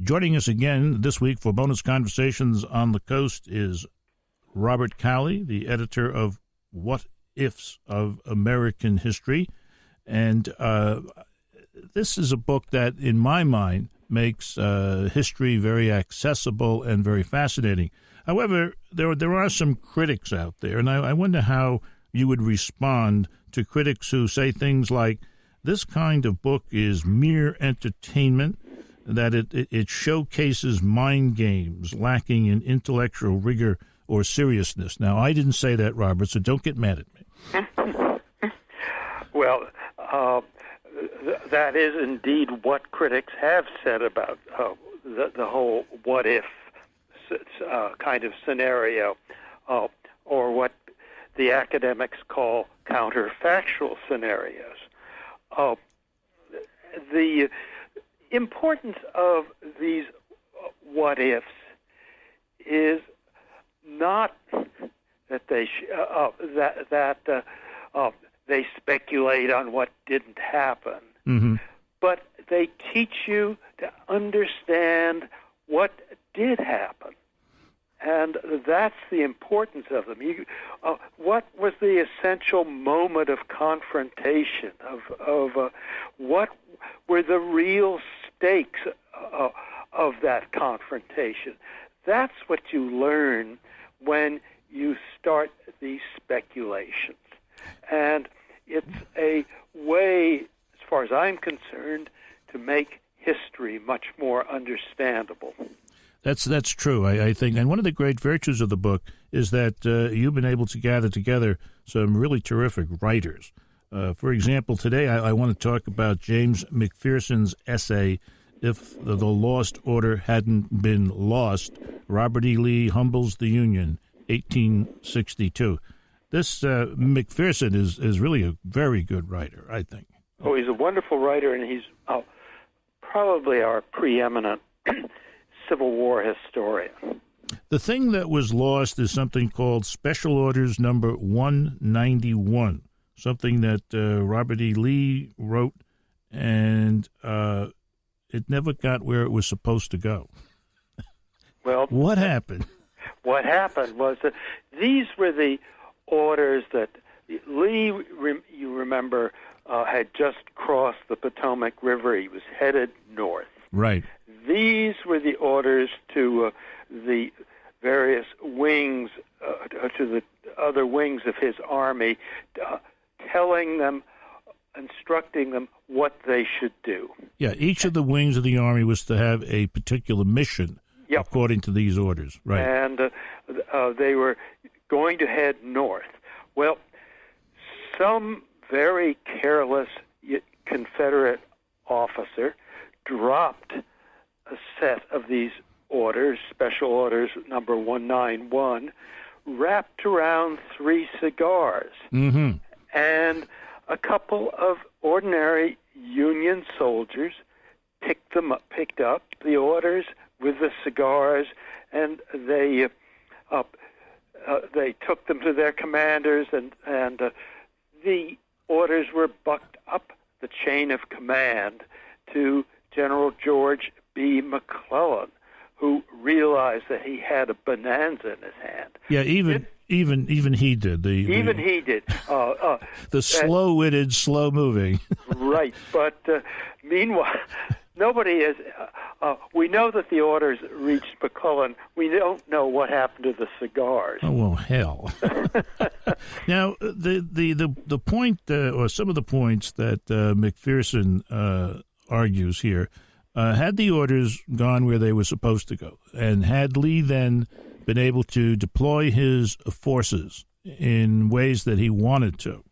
Joining us again this week for bonus conversations on the coast is Robert Cowley, the editor of What Ifs of American History. And this is a book that, in my mind, makes history very accessible and very fascinating. However, there are some critics out there, and I wonder how you would respond to critics who say things like, this kind of book is mere entertainment, that it showcases mind games lacking in intellectual rigor or seriousness. Now, I didn't say that, Robert, so don't get mad at me. Well, that is indeed what critics have said about the whole what-if kind of scenario, or what the academics call counterfactual scenarios. The importance of these what-ifs is not that they they speculate on what didn't happen, but they teach you to understand what did happen. And that's the importance of them. What was the essential moment of confrontation, of what were the real stakes of that confrontation? That's what you learn when you start these speculations. And it's a way, as far as I'm concerned, to make history much more understandable. That's true, I think. And one of the great virtues of the book is that you've been able to gather together some really terrific writers. For example, today I want to talk about James McPherson's essay, If the Lost Order Hadn't Been Lost, Robert E. Lee Humbles the Union, 1862. This McPherson is really a very good writer, I think. Oh, he's a wonderful writer, and he's probably our preeminent Civil War historian. The thing that was lost is something called Special Orders Number 191, something that Robert E. Lee wrote, and it never got where it was supposed to go. Well, what happened? What happened was that these were the orders that Lee, you remember, had just crossed the Potomac River. He was headed north. Right. These were the orders to the various wings, to the other wings of his army, telling them, instructing them what they should do. Yeah, each of the wings of the army was to have a particular mission, according to these orders. Right. And they were going to head north. Well, some very careless Confederate officer dropped a set of these orders, Special Orders number 191, wrapped around 3 cigars. Mm-hmm. And a couple of ordinary Union soldiers picked up the orders with the cigars, and they took them to their commanders, and the orders were bucked up the chain of command to General George B. McClellan, who realized that he had a bonanza in his hand. Yeah, even he did. Even he did. The slow-witted, slow-moving. Right, but meanwhile, nobody is. We know that the orders reached McClellan. We don't know what happened to the cigars. Oh well, hell. Now, the point, or some of the points that McPherson argues here, had the orders gone where they were supposed to go, and had Lee then been able to deploy his forces in ways that he wanted to,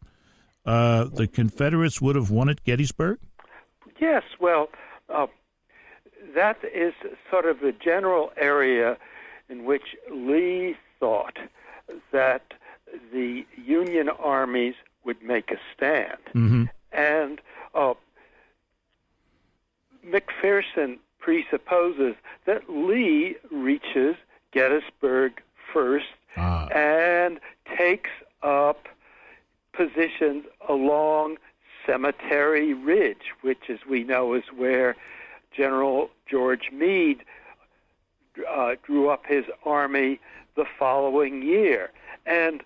the Confederates would have won at Gettysburg? Yes, well, that is sort of the general area in which Lee thought that the Union armies would make a stand. Mm-hmm. And McPherson presupposes that Lee reaches Gettysburg first and takes up positions along Cemetery Ridge, which, as we know, is where General George Meade drew up his army the following year. And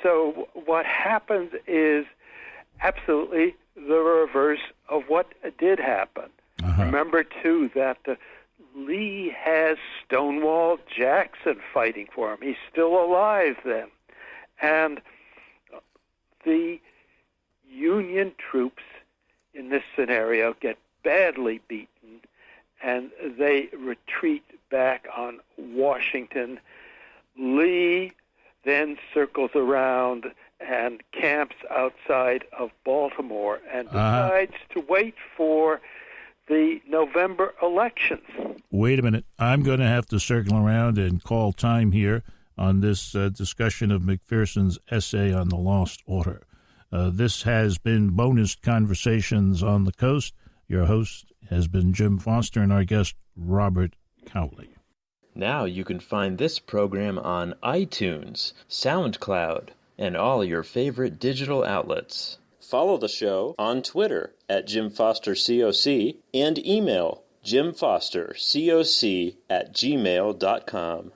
so what happens is absolutely the reverse of what did happen. Remember, too, that Lee has Stonewall Jackson fighting for him. He's still alive then. And the Union troops in this scenario get badly beaten, and they retreat back on Washington. Lee then circles around and camps outside of Baltimore and decides to wait for the November elections. Wait a minute. I'm going to have to circle around and call time here on this discussion of McPherson's essay on the Lost Order. This has been Bonus Conversations on the Coast. Your host has been Jim Foster and our guest, Robert Cowley. Now you can find this program on iTunes, SoundCloud, and all your favorite digital outlets. Follow the show on Twitter at JimFosterCoc and email JimFosterCoc@gmail.com.